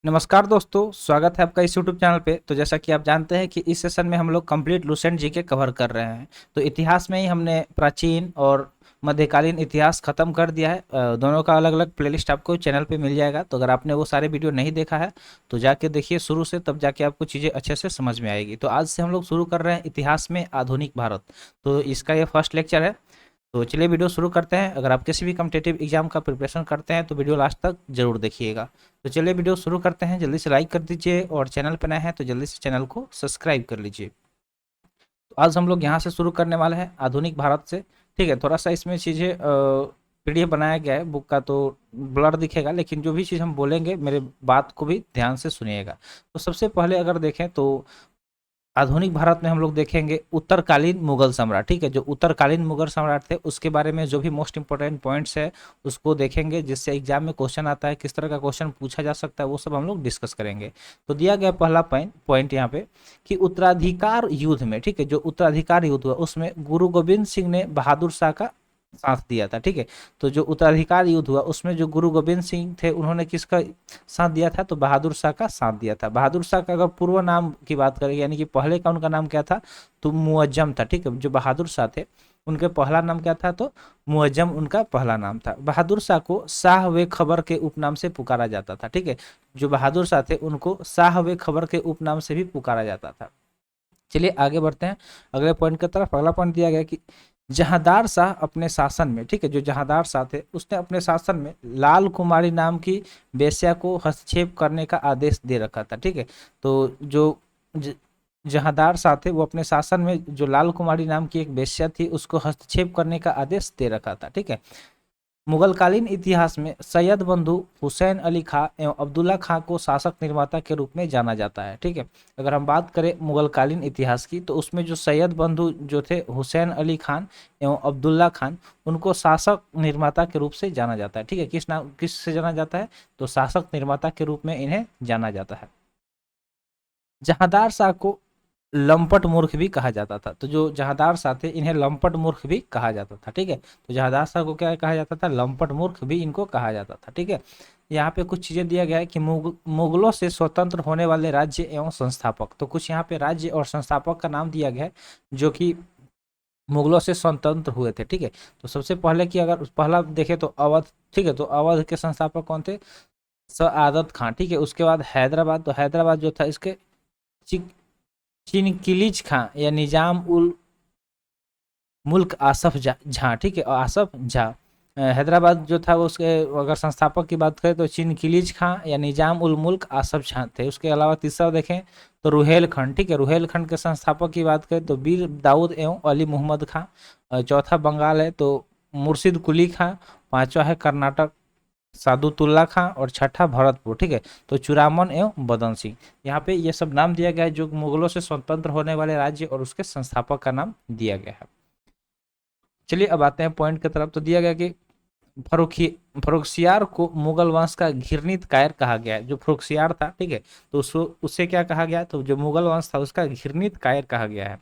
नमस्कार दोस्तों, स्वागत है आपका इस यूट्यूब चैनल पे। तो जैसा कि आप जानते हैं कि इस सेशन में हम लोग कंप्लीट लुसेंट जीके कवर कर रहे हैं। तो इतिहास में ही हमने प्राचीन और मध्यकालीन इतिहास खत्म कर दिया है। दोनों का अलग अलग प्लेलिस्ट आपको चैनल पे मिल जाएगा। तो अगर आपने वो सारे वीडियो नहीं देखा है तो जाके देखिए शुरू से, तब जाके आपको चीज़ें अच्छे से समझ में आएगी। तो आज से हम लोग शुरू कर रहे हैं इतिहास में आधुनिक भारत। तो इसका ये फर्स्ट लेक्चर है। तो चलिए वीडियो शुरू करते हैं। अगर आप किसी भी कम्पिटेटिव एग्जाम का प्रिपरेशन करते हैं तो वीडियो लास्ट तक जरूर देखिएगा। तो चलिए वीडियो शुरू करते हैं। जल्दी से लाइक कर दीजिए और चैनल पर नए हैं तो जल्दी से चैनल को सब्सक्राइब कर लीजिए। तो आज हम लोग यहाँ से शुरू करने वाले हैं आधुनिक भारत से। ठीक है, थोड़ा सा इसमें चीज़ें पीडीएफ बनाया गया है बुक का, तो ब्लर दिखेगा, लेकिन जो भी चीज़ हम बोलेंगे मेरे बात को भी ध्यान से सुनिएगा। तो सबसे पहले अगर देखें तो आधुनिक भारत में हम लोग देखेंगे उत्तरकालीन मुगल सम्राट। ठीक है, जो उत्तरकालीन मुगल सम्राट थे उसके बारे में जो भी मोस्ट इंपॉर्टेंट पॉइंट्स है उसको देखेंगे, जिससे एग्जाम में क्वेश्चन आता है, किस तरह का क्वेश्चन पूछा जा सकता है, वो सब हम लोग डिस्कस करेंगे। तो दिया गया पहला पॉइंट यहाँ पे कि उत्तराधिकार युद्ध में, ठीक है, जो उत्तराधिकार युद्ध हुआ उसमें गुरु गोविंद सिंह ने बहादुर शाह का साथ दिया था। ठीक है, तो जो उत्तराधिकार युद्ध हुआ उसमें जो गुरु गोविंद सिंह थे उन्होंने किसका साथ दिया था? तो बहादुर शाह का साथ दिया था। बहादुर शाह का अगर पूर्व नाम की बात करें, यानी कि पहले का उनका नाम क्या था? तो मुअज्जम था। ठीक है, जो बहादुर शाह थे उनके पहला नाम क्या था? तो मुअज्जम उनका पहला नाम था। बहादुर शाह को शाह वे खबर के उपनाम से पुकारा जाता था। ठीक है, जो बहादुर शाह थे उनको शाह वे खबर के उपनाम से भी पुकारा जाता था। चलिए आगे बढ़ते हैं अगले पॉइंट की तरफ। अगला पॉइंट दिया गया कि जहांदार शाह अपने शासन में, ठीक है, जो जहांदार शाह थे उसने अपने शासन में लाल कुमारी नाम की वेश्या को हस्तक्षेप करने का आदेश दे रखा था। ठीक है, तो जो ज- जहांदार शाह थे वो अपने शासन में जो लाल कुमारी नाम की एक वेश्या थी उसको हस्तक्षेप करने का आदेश दे रखा था। ठीक है, मुगलकालीन इतिहास में सैयद बंधु हुसैन अली खां एवं अब्दुल्ला खां को शासक निर्माता के रूप में जाना जाता है। ठीक है, अगर हम बात करें मुगलकालीन इतिहास की तो उसमें जो सैयद बंधु जो थे हुसैन अली खान एवं अब्दुल्ला खान, उनको शासक निर्माता के रूप से जाना जाता है। ठीक है, किस से जाना जाता है? तो शासक निर्माता के रूप में इन्हें जाना जाता है। जहांदार शाह को लंपट मूर्ख भी कहा जाता था। तो जो जहांदार शाह थे इन्हें लंपट मूर्ख भी कहा जाता था। ठीक है, तो जहांदार शाह को क्या कहा जाता था? लंपट मूर्ख भी इनको कहा जाता था। ठीक है, यहाँ पे कुछ चीज़ें दिया गया है कि मुगलों से स्वतंत्र होने वाले राज्य एवं संस्थापक। तो कुछ यहाँ पे राज्य और संस्थापक का नाम दिया गया है जो कि मुगलों से स्वतंत्र हुए थे। ठीक है, तो सबसे पहले की अगर पहला देखें तो अवध। ठीक है, तो अवध के संस्थापक कौन थे? सआदत खां। ठीक है, उसके बाद हैदराबाद, तो हैदराबाद जो था इसके चिनकिलिज खां या निजाम उल मुल्क आसफ झा। ठीक है, आसफ झा। हैदराबाद जो था वो उसके अगर संस्थापक की बात करें तो चिनकिलिज खां या निजाम उल मुल्क आसफ झा थे। उसके अलावा तीसरा देखें तो रुहेलखंड। ठीक है, रुहेलखंड के संस्थापक की बात करें तो बीर दाऊद एवं अली मोहम्मद खां। चौथा बंगाल है तो मुर्शिद कुली खां। पांचवा है कर्नाटक सादुतुल्ला खां और छठा भरतपुर। ठीक है, तो चुरामन एवं बदन सिंह। यहाँ पे ये सब नाम दिया गया है जो मुगलों से स्वतंत्र होने वाले राज्य और उसके संस्थापक का नाम दिया गया है। चलिए अब आते हैं पॉइंट की तरफ। तो दिया गया कि फरुखी फरुखसियार को मुगल वंश का घृणित कायर कहा गया है। जो फरुखसियार था, ठीक है, तो उसको उससे क्या कहा गया? तो जो मुगल वंश था उसका घृणित कायर कहा गया है।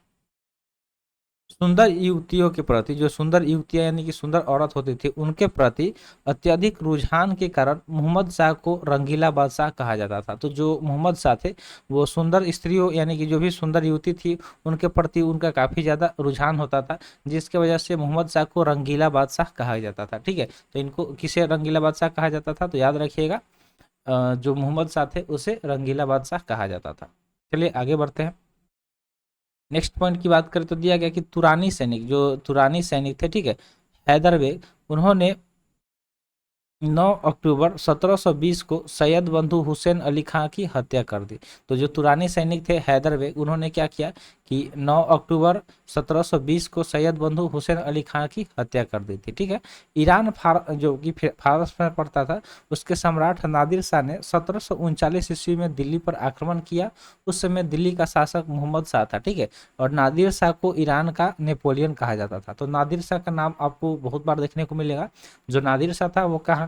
सुंदर युवतियों के प्रति, जो सुंदर युवतियां यानी कि सुंदर औरत होती थी उनके प्रति अत्यधिक रुझान के कारण मोहम्मद शाह को रंगीला बादशाह कहा जाता था। तो जो मोहम्मद शाह थे वो सुंदर स्त्रियों यानी कि जो भी सुंदर युवती थी उनके प्रति उनका काफ़ी ज़्यादा रुझान होता था, जिसके वजह से मोहम्मद शाह को रंगीला बादशाह कहा जाता था। ठीक है, तो इनको किसे रंगीला बादशाह कहा जाता था? तो याद रखिएगा, जो मोहम्मद शाह थे उसे रंगीला बादशाह कहा जाता था। चलिए आगे बढ़ते हैं। नेक्स्ट पॉइंट की बात करें तो दिया गया कि तुरानी सैनिक, जो तुरानी सैनिक थे, ठीक है, हैदर बेग, उन्होंने 9 अक्टूबर 1720 को सैयद बंधु हुसैन अली खां की हत्या कर दी। तो जो तुरानी सैनिक थे हैदर बेग, उन्होंने क्या किया कि 9 अक्टूबर 1720 को सैयद बंधु हुसैन अली खां की हत्या कर दी थी। ठीक है, ईरान जो कि फारस में पड़ता था, उसके सम्राट नादिर शाह ने 1739 ईस्वी में दिल्ली पर आक्रमण किया। उस समय दिल्ली का शासक मोहम्मद शाह था। ठीक है, और नादिर शाह को ईरान का नेपोलियन कहा जाता था। तो नादिर शाह का नाम आपको बहुत बार देखने को मिलेगा। जो नादिर शाह था वो कहाँ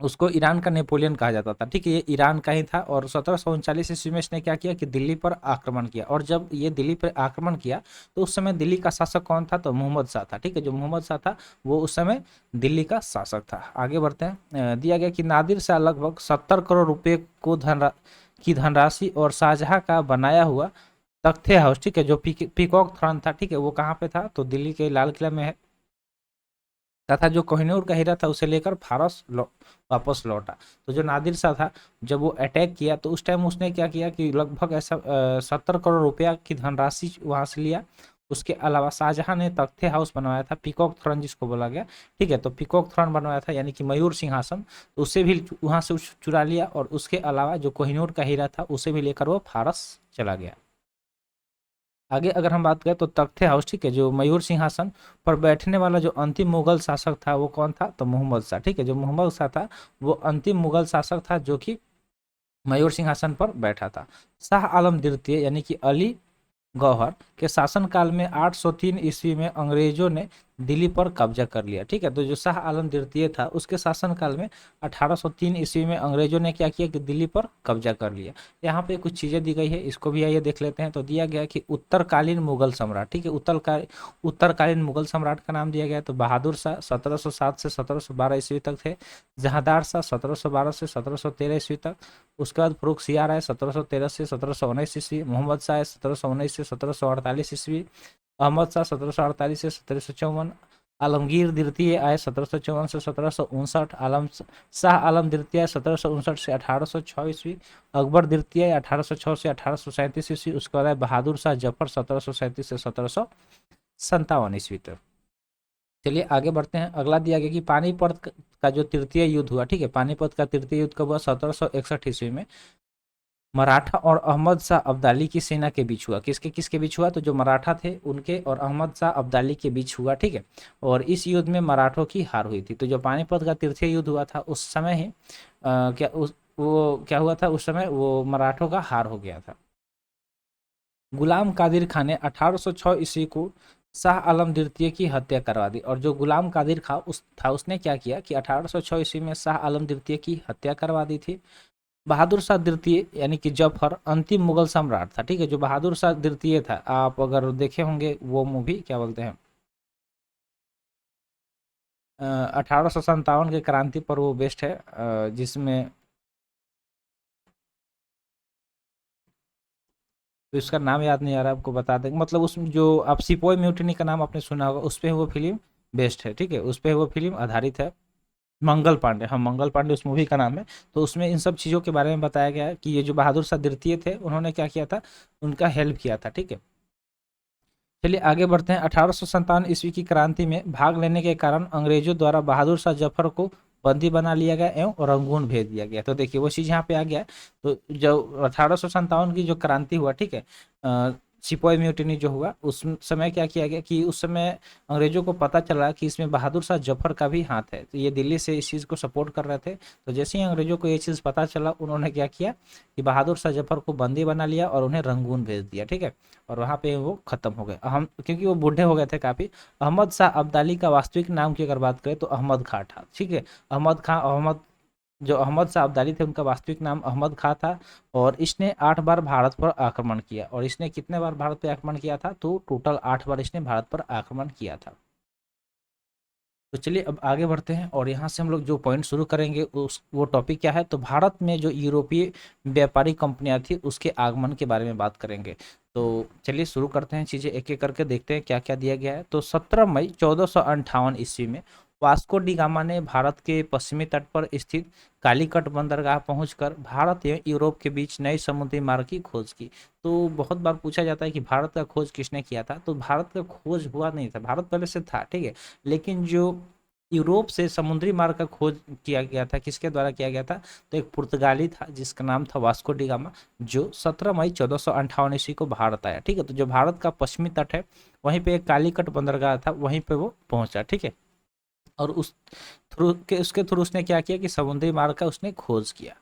उसको ईरान का नेपोलियन कहा जाता था, ठीक है, ये ईरान का ही था। और 1739 ईस्वी में इसने क्या किया कि दिल्ली पर आक्रमण किया। और जब ये दिल्ली पर आक्रमण किया तो उस समय दिल्ली का शासक कौन था, तो मोहम्मद शाह था, ठीक है। जो मोहम्मद शाह था वो उस समय दिल्ली का शासक था। आगे बढ़ते हैं। दिया गया कि नादिर शाह लगभग 70 करोड़ रुपए को धनराशि और शाहजहां का बनाया हुआ तख्ते हाउस, ठीक है, जो पीकॉक थ्रॉन था, ठीक है, वो कहाँ पे था, तो दिल्ली के लाल किला में है। तथा जो कोहिनूर का हीरा था उसे लेकर फारस वापस लौटा। तो जो नादिर शाह था, जब वो अटैक किया तो उस टाइम उसने क्या किया कि लगभग ऐसा 70 करोड़ रुपया की धनराशि वहां से लिया। उसके अलावा शाहजहां ने तख्ते हाउस बनवाया था, पीकॉक थ्रोन जिसको बोला गया, ठीक है। तो पीकॉक थ्रोन बनवाया था यानी कि मयूर सिंहासन, तो उसे भी वहां से चुरा लिया। और उसके अलावा जो कोहिनूर का हीरा था उसे भी लेकर वो फारस चला गया। आगे अगर हम बात करें तो तख्ते हाउस, ठीक है, जो मयूर सिंहासन पर बैठने वाला जो अंतिम मुगल शासक था वो कौन था, तो मोहम्मद शाह, ठीक है। जो मोहम्मद शाह था वो अंतिम मुगल शासक था जो कि मयूर सिंहासन पर बैठा था। शाह आलम द्वितीय यानी कि अली गौहर के शासनकाल में 803 ईस्वी में अंग्रेजों ने दिल्ली पर कब्जा कर लिया, ठीक है। तो जो शाह आलम द्वितीय था उसके शासनकाल में 1803 ईस्वी में अंग्रेजों ने क्या किया कि दिल्ली पर कब्जा कर लिया। यहाँ पे कुछ चीज़ें दी गई है, इसको भी आइए देख लेते हैं। तो दिया गया कि उत्तरकालीन मुगल सम्राट, ठीक है, उत्तरकालीन मुगल सम्राट का नाम दिया गया। तो बहादुर शाह 1707 से 1712 ईस्वी तक थे। जहांदार शाह 1712 से 1713 ईस्वी तक। उसके बाद फर्रुखसियार आए 1713 से 1719 ईस्वी। मोहम्मद शाह 1719 से 1748 ईस्वी। अहमद शाह 1748 से 1754। आलमगीर द्वितीय आए 1754 से 1759। शाह आलम द्वितीय 1759 से 1806 ईस्वी। अकबर द्वितीय 1806 से 1837 ईस्वी। उसके बाद आए बहादुर शाह जफर 1737 से 1757 ईस्वी तक। चलिए आगे बढ़ते हैं। अगला दिया गया कि पानीपत का जो तृतीय युद्ध हुआ, ठीक है, पानीपत का तृतीय युद्ध कब हुआ, 1761 ईस्वी में मराठा और अहमद शाह अब्दाली की सेना के बीच हुआ। किसके किसके बीच हुआ, तो जो मराठा थे उनके और अहमद शाह अब्दाली के बीच हुआ, ठीक है। और इस युद्ध में मराठों की हार हुई थी। तो जो पानीपत का तृतीय युद्ध हुआ था उस समय ही क्या उस वो क्या हुआ था, उस समय वो मराठों का हार हो गया था। गुलाम कादिर खान ने 1806 ईस्वी को शाह आलम द्वितीय की हत्या करवा दी। और जो गुलाम कादिर खां उसने क्या किया कि 1806 ईस्वी में शाह आलम द्वितीय की हत्या करवा दी थी। बहादुर शाह द्वितीय यानी कि जफर अंतिम मुगल सम्राट था, ठीक है। जो बहादुर शाह द्वितीय था, आप अगर देखे होंगे वो मूवी क्या बोलते हैं, 1857 के क्रांति पर वो बेस्ट है, जिसमें तो इसका नाम याद नहीं आ रहा, आपको बता देंगे। मतलब उसमें जो आप सिपोई म्यूटिनी का नाम आपने सुना होगा, उस पर वो फिल्म बेस्ड है, ठीक है, उस पर वो फिल्म आधारित है। मंगल पांडे, हाँ मंगल पांडे उस मूवी का नाम है। तो उसमें इन सब चीज़ों के बारे में बताया गया है कि ये जो बहादुर शाह द्वितीय थे उन्होंने क्या किया था, उनका हेल्प किया था, ठीक है। चलिए आगे बढ़ते हैं। 1857 ईस्वी की क्रांति में भाग लेने के कारण अंग्रेजों द्वारा बहादुर शाह जफर को बंदी बना लिया गया एवं रंगून भेज दिया गया। तो देखिए वो चीज़ यहाँ पे आ गया है। तो जो 1857 की जो क्रांति हुआ, ठीक है, सिपोई म्यूटिनी जो हुआ उस समय क्या किया गया कि उस समय अंग्रेजों को पता चला कि इसमें बहादुर शाह जफर का भी हाथ है। तो ये दिल्ली से इस चीज़ को सपोर्ट कर रहे थे। तो जैसे ही अंग्रेजों को ये चीज़ पता चला उन्होंने क्या किया कि बहादुर शाह जफर को बंदी बना लिया और उन्हें रंगून भेज दिया, ठीक है। और वहाँ पे वो खत्म हो गए। अहम क्योंकि वो बूढ़े हो गए थे काफ़ी। अहमद शाह अब्दाली का वास्तविक नाम की अगर बात करें तो अहमद खां था, ठीक है। जो अहमद शाह अब्दाली थे उनका वास्तविक नाम अहमद खां था। और इसने 8 बार भारत पर आक्रमण किया। और इसने कितने बार भारत पर आक्रमण किया था, तो टोटल 8 बार इसने भारत पर आक्रमण किया था। तो चलिए अब आगे बढ़ते हैं और यहाँ से हम लोग जो पॉइंट शुरू करेंगे उस वो टॉपिक क्या है, तो भारत में जो यूरोपीय व्यापारी कंपनियां थी उसके आगमन के बारे में बात करेंगे। तो चलिए शुरू करते हैं, चीज़ें एक एक करके देखते हैं क्या क्या दिया गया है। तो 17 मई 1458 ईस्वी में वास्को डी गामा ने भारत के पश्चिमी तट पर स्थित कालीकट बंदरगाह पहुंचकर भारत एवं यूरोप के बीच नए समुद्री मार्ग की खोज की। तो बहुत बार पूछा जाता है कि भारत का खोज किसने किया था, तो भारत का खोज हुआ नहीं था, भारत पहले से था, ठीक है। लेकिन जो यूरोप से समुद्री मार्ग का खोज किया गया था, किसके द्वारा किया गया था, तो एक पुर्तगाली था जिसका नाम था वास्को डी गामा, जो 17 मई 1458 ईस्वी को भारत आया, ठीक है। तो जो भारत का पश्चिमी तट है वहीं पे एक कालीकट बंदरगाह था, वहीं पे वो पहुंचा, ठीक है। और उसके थ्रू उसने क्या किया कि समुद्री मार्ग का उसने खोज किया।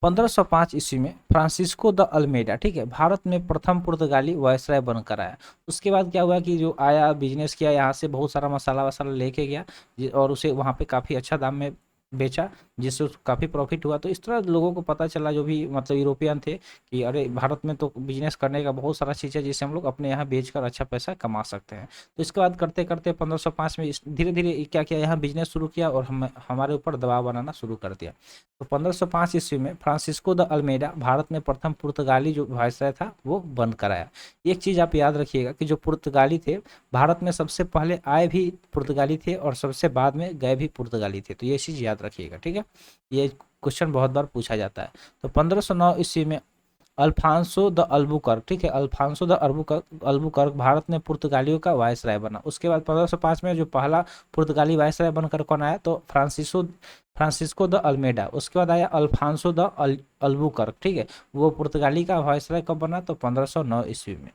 1505 ईस्वी में फ्रांसिस्को द अल्मेडा, ठीक है, भारत में प्रथम पुर्तगाली वायसराय बनकर आया। उसके बाद क्या हुआ कि जो आया बिजनेस किया, यहाँ से बहुत सारा मसाला वसाला लेके गया और उसे वहाँ पे काफ़ी अच्छा दाम में बेचा, जिससे उसको काफ़ी प्रॉफिट हुआ। तो इस तरह लोगों को पता चला, जो भी मतलब यूरोपियन थे, कि अरे भारत में तो बिजनेस करने का बहुत सारा चीज़ है जिससे हम लोग अपने यहाँ बेचकर अच्छा पैसा कमा सकते हैं। तो इसके बाद करते करते 1505 में धीरे धीरे क्या किया, यहाँ बिजनेस शुरू किया और हमारे ऊपर दबाव बनाना शुरू कर दिया। तो 1505 ईस्वी में फ्रांसिस्को द अल्मेडा भारत में प्रथम पुर्तगाली जो वायसराय था वो बन कर आया। एक चीज़ आप याद रखिएगा कि जो पुर्तगाली थे भारत में सबसे पहले आए भी पुर्तगाली थे और सबसे बाद में गए भी पुर्तगाली थे, तो ये चीज़ याद रखिएगा, ठीक है। ये क्वेश्चन बहुत बार पूछा जाता है। तो 1509 ईस्वी में अल्फांसो द अल्बुकर्क, ठीक है, अल्फांसो द अल्बुकर्क भारत में पुर्तगालियों का वायसराय बना। उसके बाद 1505 में जो पहला पुर्तगाली वायसराय बनकर कौन आया, तो फ्रांसिस्को द अल्मेडा। उसके बाद आया अल्फांसो द अल्बुकर्क, ठीक है, वो पुर्तगाली का वायसराय कब बना, तो 1509 ईस्वी में।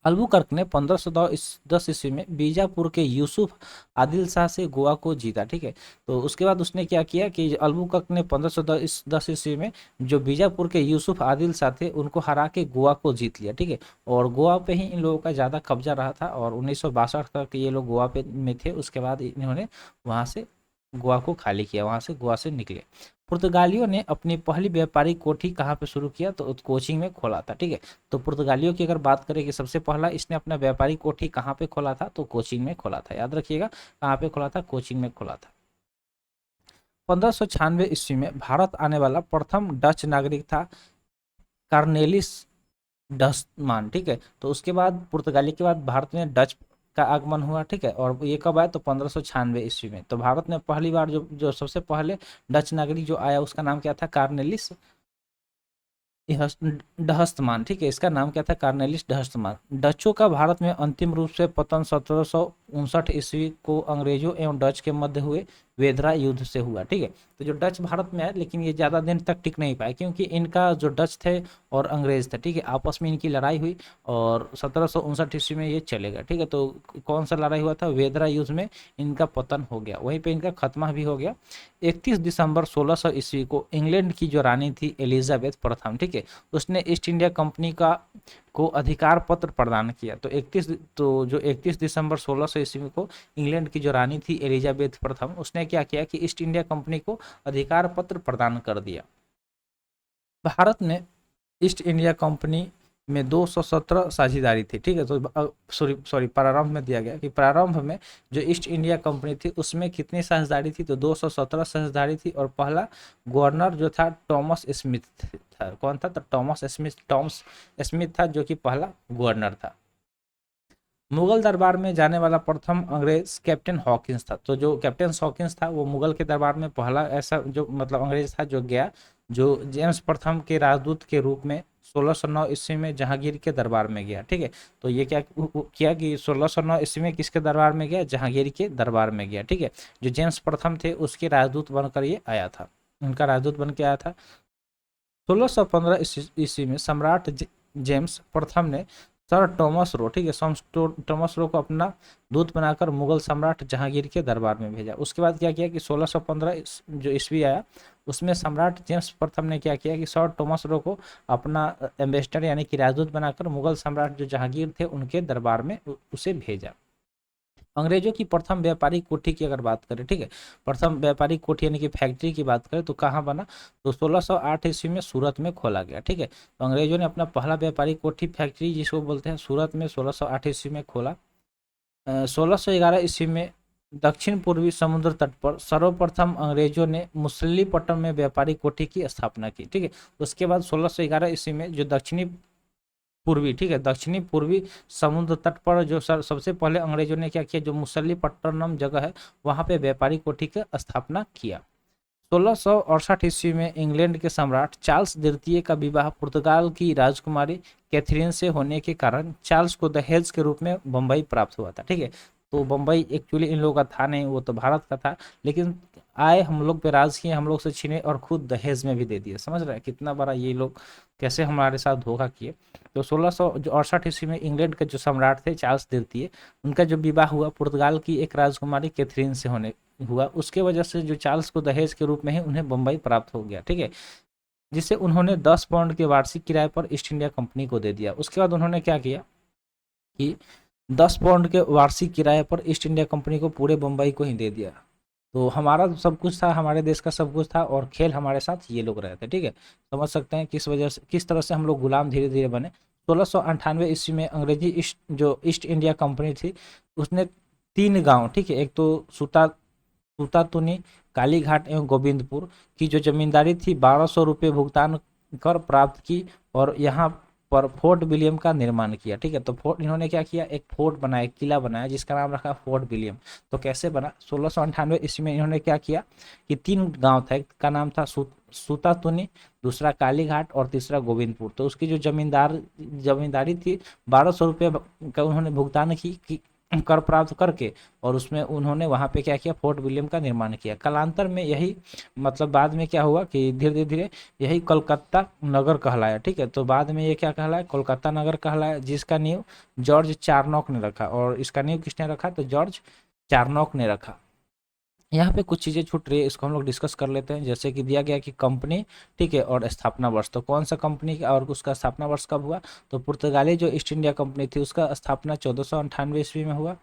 अल्बुकर्क ने 1510 ईस्वी में बीजापुर के यूसुफ आदिल शाह से गोवा को जीता, ठीक है। तो उसके बाद उसने क्या किया कि अल्बुकर्क ने 1510 ईस्वी में जो बीजापुर के यूसुफ आदिल शाह थे उनको हरा के गोवा को जीत लिया, ठीक है। और गोवा पे ही इन लोगों का ज़्यादा कब्जा रहा था और 1962 तक ये लोग गोवा पे में थे। उसके बाद इन्होंने वहाँ से गोवा को खाली किया, वहाँ से गोवा से निकले। पुर्तगालियों ने अपनी पहली व्यापारिक कोठी कहाँ पे शुरू किया, तो कोचिंग में खोला था, ठीक है। तो पुर्तगालियों की अगर बात करें कि सबसे पहला इसने अपना व्यापारिक कोठी कहाँ पे खोला था, तो कोचिंग में खोला था। याद रखिएगा कहाँ पे खोला था, कोचिंग में खोला था। 1596 ईस्वी में भारत आने वाला प्रथम डच नागरिक था कार्नेलिस डस्मान, ठीक है। तो उसके बाद पुर्तगाली के बाद भारत में डच का आगमन हुआ, ठीक है। और ये कब आया, तो 1596 ईस्वी में। तो भारत में पहली बार जो जो सबसे पहले डच नागरिक जो आया उसका नाम क्या था, कार्नेलिस डहस्तमान, ठीक है। इसका नाम क्या था, कार्नेलिस डहस्तमान। डचों का भारत में अंतिम रूप से पतन 1759 ईस्वी को अंग्रेजों एवं डच के मध्य हुए वेदरा युद्ध से हुआ, ठीक है। तो जो डच भारत में आए लेकिन ये ज़्यादा दिन तक टिक नहीं पाए, क्योंकि इनका जो डच थे और अंग्रेज थे, ठीक है, आपस में इनकी लड़ाई हुई और 1759 ईस्वी में ये चलेगा, ठीक है। तो कौन सा लड़ाई हुआ था, वेदरा युद्ध में इनका पतन हो गया, वहीं पे इनका खत्मा भी हो गया। 31 दिसंबर 1600 ईस्वी को इंग्लैंड की जो रानी थी एलिजाबेथ प्रथम, ठीक है, उसने ईस्ट इंडिया कंपनी को अधिकार पत्र प्रदान किया। तो जो 31 दिसंबर 1600 ईस्वी को इंग्लैंड की जो रानी थी एलिजाबेथ प्रथम, उसने क्या किया कि ईस्ट इंडिया कंपनी को अधिकार पत्र प्रदान कर दिया। भारत ने ईस्ट इंडिया कंपनी में 217 साझेदारी थी, ठीक है। तो सॉरी प्रारंभ में दिया गया कि प्रारंभ में जो ईस्ट इंडिया कंपनी थी उसमें कितनी साझेदारी थी, तो 217 साझेदारी थी। और पहला गवर्नर जो था टॉमस स्मिथ था। कौन था, तो टॉमस स्मिथ था जो कि पहला गवर्नर था। मुगल दरबार में जाने वाला प्रथम अंग्रेज कैप्टन हॉकिंस था। तो जो कैप्टन हॉकिंस था वो मुगल के दरबार में पहला ऐसा जो मतलब अंग्रेज था जो गया, जो जेम्स प्रथम के राजदूत के रूप में 1609 ईस्वी में जहांगीर के दरबार में गया, ठीक है। तो ये क्या किया कि 1609 ईस्वी में किसके दरबार में गया, जहांगीर के दरबार में गया, ठीक है। जो जेम्स प्रथम थे उसके राजदूत बनकर ये आया था, उनका राजदूत बन के आया था। 1615 ईस्वी में सम्राट जेम्स प्रथम ने सर टॉमस रो, ठीक है, टॉमस रो को अपना दूत बनाकर मुगल सम्राट जहांगीर के दरबार में भेजा। उसके बाद क्या किया कि 1615 जो ईस्वी आया उसमें सम्राट जेम्स प्रथम ने क्या किया कि सर टॉमस रो को अपना एम्बेसडर यानी कि राजदूत बनाकर मुगल सम्राट जो जहांगीर थे उनके दरबार में उसे भेजा। अंग्रेजों की प्रथम व्यापारिक कोठी की अगर बात करें, ठीक है, प्रथम व्यापारिक कोठी यानी कि फैक्ट्री की बात करें तो कहाँ बना, तो 1608 ईस्वी में सूरत में खोला गया, ठीक है। तो अंग्रेजों ने अपना पहला व्यापारिक कोठी फैक्ट्री जिसको बोलते हैं सूरत में 1608 ईस्वी में खोला। 1611 ईस्वी में दक्षिण पूर्वी समुद्र तट पर सर्वप्रथम अंग्रेजों ने मुसल्लीपट्टनम में व्यापारिक कोठी की स्थापना की, ठीक है। उसके बाद 1611 ईस्वी में जो दक्षिणी पूर्वी, ठीक है, दक्षिणी पूर्वी समुद्र तट पर जो सबसे पहले अंग्रेजों ने क्या किया, जो मुसल्लीपट्टनम जगह है वहां पे व्यापारिक कोठी की स्थापना किया। 1668 ईस्वी में इंग्लैंड के सम्राट चार्ल्स द्वितीय का विवाह पुर्तगाल की राजकुमारी कैथरीन से होने के कारण चार्ल्स को दहेज के रूप में बम्बई प्राप्त हुआ था, ठीक है। तो बम्बई एक्चुअली इन लोगों का था नहीं, वो तो भारत का था, लेकिन आए हम लोग पे राज किए, हम लोग से छीने और खुद दहेज में भी दे दिए। समझ रहे हैं कितना बड़ा ये लोग कैसे हमारे साथ धोखा किए। तो 1668 ईस्वी में इंग्लैंड के जो सम्राट थे चार्ल्स द्वितीय, उनका जो विवाह हुआ पुर्तगाल की एक राजकुमारी कैथरीन से होने हुआ, उसके वजह से जो चार्ल्स को दहेज के रूप में ही उन्हें बम्बई प्राप्त हो गया, ठीक है, जिसे उन्होंने 10 पाउंड के वार्षिक किराए पर ईस्ट इंडिया कंपनी को दे दिया। उसके बाद उन्होंने क्या किया कि 10 पाउंड के वार्षिक किराए पर ईस्ट इंडिया कंपनी को पूरे बम्बई को ही दे दिया। तो हमारा सब कुछ था, हमारे देश का सब कुछ था, और खेल हमारे साथ ये लोग रहे थे। ठीक है, समझ सकते हैं किस वजह से, किस तरह से हम लोग गुलाम धीरे धीरे बने। 1698 ईस्वी में अंग्रेजी ईस्ट इंडिया कंपनी थी, उसने 3 गांव, ठीक है, एक तो सूतातुनी, कालीघाट एवं गोविंदपुर की जो जमींदारी थी, 1200 रुपये भुगतान कर प्राप्त की, और यहाँ पर फोर्ट विलियम का निर्माण किया। ठीक है, तो फोर्ट, इन्होंने क्या किया, एक फोर्ट बनाया, एक किला बनाया, जिसका नाम रखा फोर्ट विलियम। तो कैसे बना, 1698 ईस्वी में इन्होंने क्या किया कि 3 गांव था, एक का नाम था सूतातुनी, दूसरा कालीघाट और तीसरा गोविंदपुर। तो उसकी जो जमींदारी थी, 1200 रुपये का उन्होंने भुगतान की कर प्राप्त करके, और उसमें उन्होंने वहाँ पे क्या किया, फोर्ट विलियम का निर्माण किया। कालांतर में यही, मतलब बाद में क्या हुआ कि धीरे धीरे यही कोलकाता नगर कहलाया। ठीक है, तो बाद में ये क्या कहलाया, कोलकाता नगर कहलाया, जिसका नींव जॉर्ज चारनॉक ने रखा। और इसका नींव किसने रखा, तो जॉर्ज चारनॉक ने रखा। यहाँ पे कुछ चीज़ें छूट रही है, इसको हम लोग डिस्कस कर लेते हैं। जैसे कि दिया गया कि कंपनी, ठीक है, और स्थापना वर्ष, तो कौन सा कंपनी और उसका स्थापना वर्ष कब हुआ, तो पुर्तगाली जो ईस्ट इंडिया कंपनी थी उसका स्थापना 1498 ईस्वी में हुआ।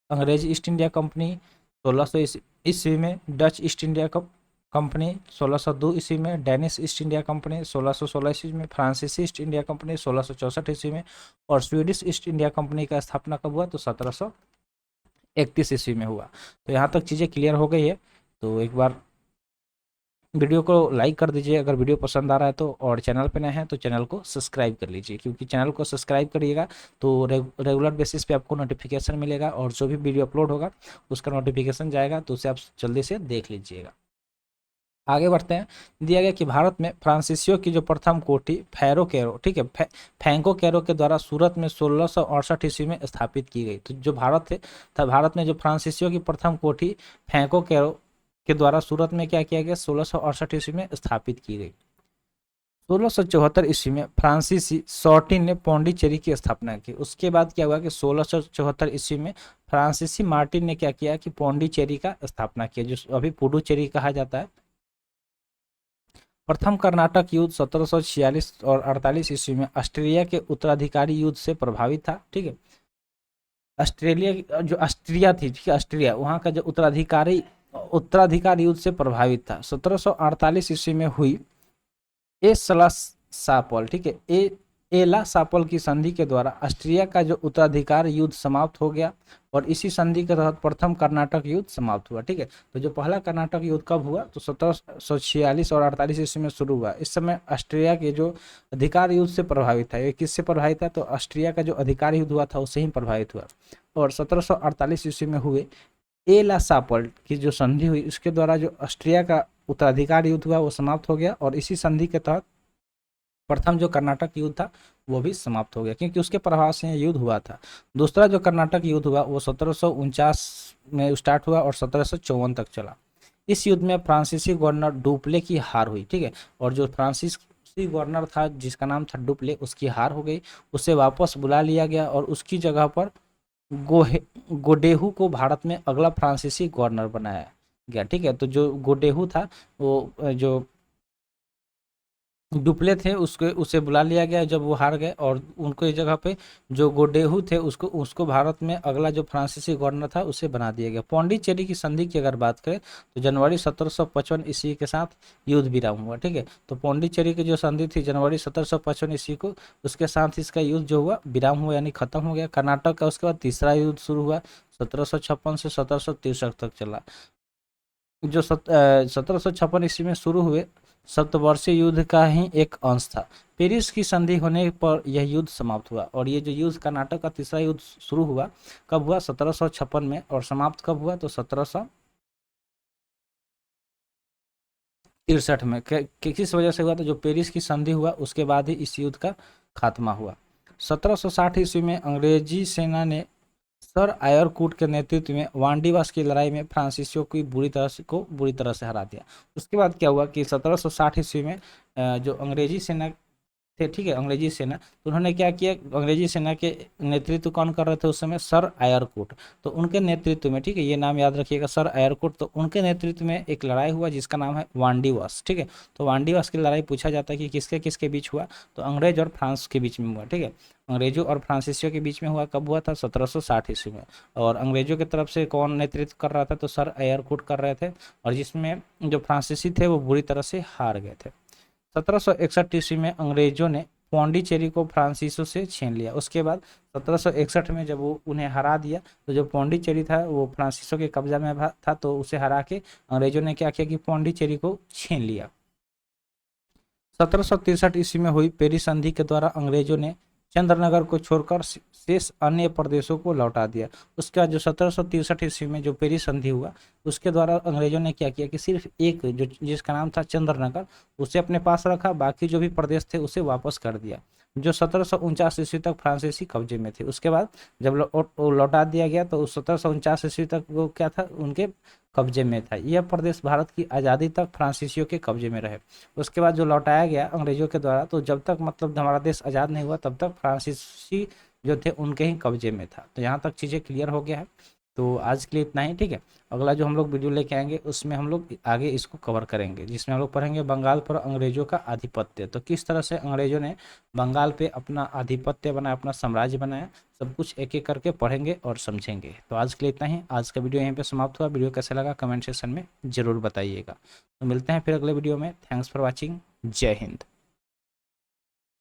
अंग्रेज ईस्ट इंडिया कंपनी 1600 ईस्वी में, डच ईस्ट इंडिया कंपनी 1602 ईस्वी में, डेनिश ईस्ट इंडिया कंपनी 1616 ईस्वी में, फ्रांसीसी ईस्ट इंडिया कंपनी 1664 ईस्वी में, और स्वीडिश ईस्ट इंडिया कंपनी का स्थापना कब हुआ, तो 1731 ईस्वी में हुआ। तो यहाँ तक चीज़ें क्लियर हो गई है। तो एक बार वीडियो को लाइक कर दीजिए अगर वीडियो पसंद आ रहा है तो, और चैनल पे नए हैं तो चैनल को सब्सक्राइब कर लीजिए, क्योंकि चैनल को सब्सक्राइब करिएगा तो रेगुलर बेसिस पे आपको नोटिफिकेशन मिलेगा, और जो भी वीडियो अपलोड होगा उसका नोटिफिकेशन जाएगा, तो उसे आप जल्दी से देख लीजिएगा। आगे बढ़ते हैं। दिया गया कि भारत में फ्रांसीसियों की जो प्रथम कोठी फैरो कैरो, ठीक है, फैंको कैरो के द्वारा सूरत में 1668 ईस्वी में स्थापित की गई। तो जो भारत थे, तब भारत में जो फ्रांसीसियों की प्रथम कोठी फैंको कैरो के द्वारा सूरत में क्या किया गया, 1668 ईस्वी में स्थापित की गई। 1674 ईस्वी में फ्रांसीसी सॉर्टिन ने पौंडीचेरी की स्थापना की। उसके बाद क्या हुआ कि 1674 ईस्वी में फ्रांसीसी मार्टिन ने क्या किया कि पौंडीचेरी का स्थापना किया, जो अभी पुडुचेरी कहा जाता है। प्रथम कर्नाटक युद्ध 1746 और 48 ईस्वी में ऑस्ट्रिया के उत्तराधिकारी युद्ध से प्रभावित था। ठीक है, ऑस्ट्रेलिया जो ऑस्ट्रिया थी, ठीक है, ऑस्ट्रिया, वहाँ का जो उत्तराधिकार युद्ध से प्रभावित था। 1748 ईस्वी में हुई एला सापल, ठीक है, एला सापल की संधि के द्वारा ऑस्ट्रिया का जो उत्तराधिकार युद्ध समाप्त हो गया, और इसी संधि के तहत प्रथम कर्नाटक युद्ध समाप्त हुआ। ठीक है, तो जो पहला कर्नाटक युद्ध कब हुआ, तो 1746 और 48 ईस्वी में शुरू हुआ। इस समय ऑस्ट्रिया के जो अधिकार युद्ध से प्रभावित था। ये किससे प्रभावित था, तो ऑस्ट्रिया का जो अधिकार युद्ध हुआ था उससे ही प्रभावित हुआ। और 1748 ईस्वी में हुए एला सापल की जो संधि हुई, उसके द्वारा जो ऑस्ट्रिया का उत्तराधिकार युद्ध हुआ वो समाप्त हो गया, और इसी संधि के तहत प्रथम जो कर्नाटक युद्ध था वो भी समाप्त हो गया, क्योंकि उसके प्रभाव से युद्ध हुआ था। दूसरा जो कर्नाटक युद्ध हुआ वो 1749 में स्टार्ट हुआ और 1754 तक चला। इस युद्ध में फ्रांसीसी गवर्नर डुप्ले की हार हुई। ठीक है, और जो फ्रांसीसी गवर्नर था जिसका नाम था डुप्ले, उसकी हार हो गई, उसे वापस बुला लिया गया, और उसकी जगह पर गोडेहू को भारत में अगला फ्रांसीसी गवर्नर बनाया गया। ठीक है, तो जो गोडेहू था वो जो डुप्ले थे उसे बुला लिया गया जब वो हार गए, और उनको इस जगह पे जो गोडेहू थे उसको उसको भारत में अगला जो फ्रांसीसी गवर्नर था उसे बना दिया गया। पौंडीचेरी की संधि की अगर बात करें तो जनवरी 1755 ईस्वी के साथ युद्ध विराम हुआ। ठीक है, तो पौंडीचेरी की जो संधि थी जनवरी 1755 ईस्वी को, उसके साथ इसका युद्ध जो हुआ विराम हुआ, यानी खत्म हो गया। कर्नाटक का उसके बाद तीसरा युद्ध शुरू हुआ 1756 से 1763 तक चला। जो 1756 ईस्वी में शुरू हुए सप्तवर्षीय युद्ध का ही एक अंश था। पेरिस की संधि होने पर यह युद्ध समाप्त हुआ, और ये जो युद्ध कर्नाटक का तीसरा युद्ध शुरू हुआ कब हुआ, 1756 में, और समाप्त कब हुआ, तो 1763 में। किस वजह से हुआ, तो जो पेरिस की संधि हुआ उसके बाद ही इस युद्ध का खात्मा हुआ। 1760 ईस्वी में अंग्रेजी सेना ने सर आयरकूट के नेतृत्व में वांडीवास की लड़ाई में फ्रांसीसियों की बुरी तरह से हरा दिया। उसके बाद क्या हुआ कि 1760 ईस्वी में जो अंग्रेजी सेना थे, ठीक है, अंग्रेजी सेना। तो उन्होंने क्या किया, अंग्रेजी सेना के नेतृत्व कौन कर रहे थे उस समय, सर एयरकूट। तो उनके नेतृत्व में, ठीक है, ये नाम याद रखिएगा, सर एयरकूट। तो उनके नेतृत्व में एक लड़ाई हुआ जिसका नाम है वांडीवास, ठीक है। तो वांडीवास की लड़ाई पूछा जाता है कि किसके किसके बीच हुआ, तो अंग्रेज और फ्रांस के बीच में हुआ, ठीक है। अंग्रेजों और फ्रांसीसियों के बीच में हुआ, कब हुआ था, 1760 ईस्वी में। और अंग्रेजों की तरफ से कौन नेतृत्व कर रहा था, तो सर एयरकूट कर रहे थे। और जिसमें जो फ्रांसीसी थे वो बुरी तरह से हार गए थे। 1761 ईस्वी में अंग्रेजों ने पौंडीचेरी को फ्रांसीसियों से छीन लिया। उसके बाद 1761 में जब वो उन्हें हरा दिया, तो जो पौंडीचेरी था वो फ्रांसीसियों के कब्जा में था, तो उसे हरा के अंग्रेजों ने क्या किया कि पौंडीचेरी को छीन लिया। 1763 ईस्वी में हुई पेरी संधि के द्वारा अंग्रेजों ने चंद्रनगर को छोड़कर शेष अन्य प्रदेशों को लौटा दिया। उसके बाद जो 1763 ईस्वी में जो पेरी संधि हुआ, उसके द्वारा अंग्रेजों ने क्या किया कि सिर्फ एक जो जिसका नाम था चंद्रनगर, उसे अपने पास रखा, बाकी जो भी प्रदेश थे उसे वापस कर दिया, जो 1749 ईस्वी तक फ्रांसीसी कब्जे में थे। उसके बाद जब लौटा दिया गया, तो 1749 ईस्वी तक वो क्या था, उनके कब्जे में था। यह प्रदेश भारत की आज़ादी तक फ्रांसीसियों के कब्जे में रहे। उसके बाद जो लौटाया गया अंग्रेजों के द्वारा, तो जब तक मतलब हमारा देश आज़ाद नहीं हुआ तब तक फ्रांसीसी जो थे उनके ही कब्जे में था। तो यहाँ तक चीज़ें क्लियर हो गया है। तो आज के लिए इतना ही, ठीक है। अगला जो हम लोग वीडियो लेके आएंगे उसमें हम लोग आगे इसको कवर करेंगे, जिसमें हम लोग पढ़ेंगे बंगाल पर अंग्रेजों का आधिपत्य। तो किस तरह से अंग्रेजों ने बंगाल पे अपना आधिपत्य बनाया, अपना साम्राज्य बनाया, सब कुछ एक एक करके पढ़ेंगे और समझेंगे। तो आज के लिए इतना ही, आज का वीडियो यहीं पे समाप्त हुआ। वीडियो कैसा लगा कमेंट सेक्शन में ज़रूर बताइएगा। तो मिलते हैं फिर अगले वीडियो में। Thanks for watching. जय हिंद।